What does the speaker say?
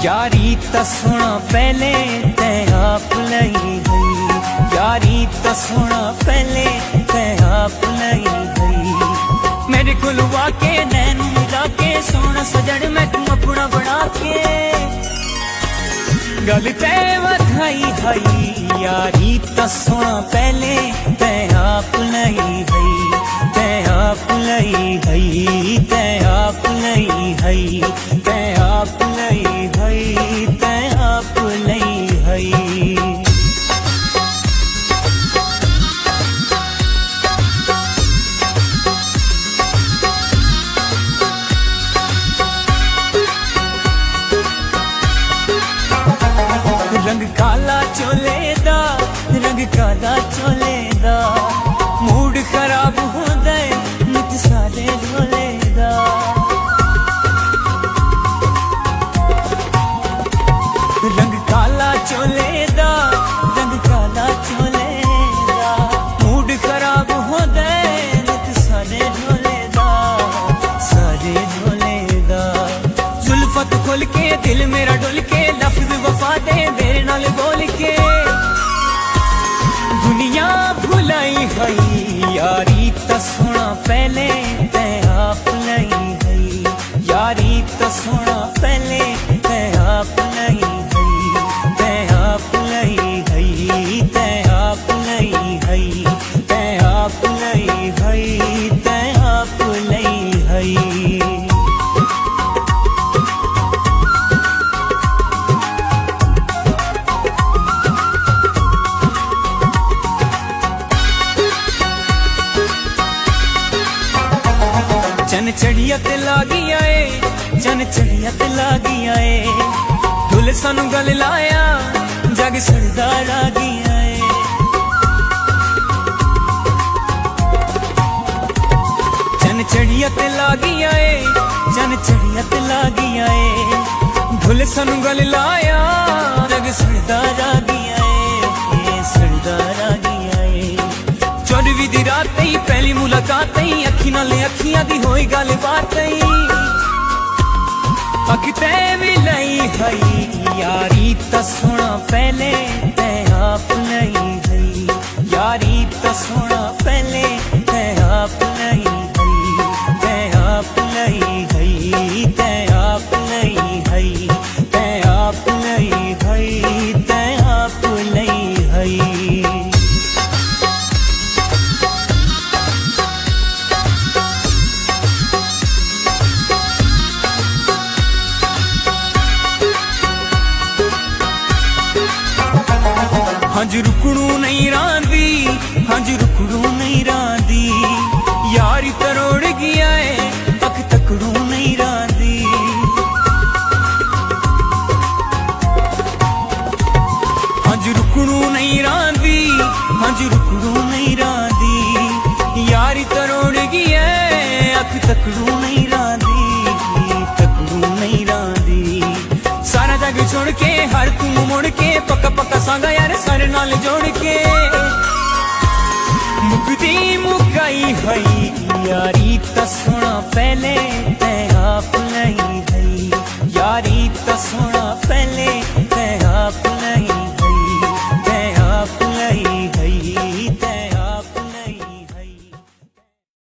यारी तो सुना पहले ते आप लई गई, यारी तो सुना पहले ते आप लई गई। मेरे कोल वाके नैन मिला के सोना सजन मैं तू अपना बना के गल ते वधाई हई। यारी तो सुना पहले ते आप लई गई, ते आप लई गई, ते आप लई गई, ते आप लई गई, ते आप लई गई। रंग काला चोले दा, रंग काला चोले दा, मूड खराब हो दे नित सारे ढोले दा। रंग काला चोले दा, रंग काला चोले दा, मूड खराब हो दे नित सारे ढोले दा, सारे ढोले दा। जुल्फत खोल के दिल मेरा डुल के लफ्ज वफा दे मेरे नाल बोल के दुनिया भुलाई गई। यारी तो सुना पहले ते आप लई गई, यारी तो सुना पहले ते आप लई गई, ते आप लई गई, ते आप लई गई, ते आप लई गई, ते आप लई गई। चन चढ़िया ते लागी आए, चन चढ़िया ते लागी आए, ढोल सानू गल लाया जग सड़दा लागी आए। चन चढ़िया ते लागी आए, चन चढ़िया ते लागी आए, ढोल सानू गल लाया जग सड़दा लागी आए, सड़दा लागी आए। 24 दी रात ही पहली मुलाकात ही अखी नाले अखियां दी होई गल बात ही अख ते भी लई गई। यारी तो सुना पहले ते आप लई गई, यारी तो सुना पहले ते आप लई गई, ते आप लई गई, ते आप लई गई, ते आप लई गई, ते आप लई गई। हंज रुकणू नहीं रांदी, हंज रुकणू नहीं रांदी, यारी तरोड़ गया है अख तकड़ू नहीं रांदी। हंज रुकणू नहीं रांदी, हंज रुकणू नहीं रांदी, यारी तरोड़ गया है अख तकड़ू नहीं रांदी, तकड़ू नहीं रांदी। सारा जग छोड़ के हर तू मुड़ के पक्का पक्का सांगा यार सारे नाल जोड़ के मुकदी मुकाई गई। यारी तो सुना पहले ते आप लई गई, यारी तो सुना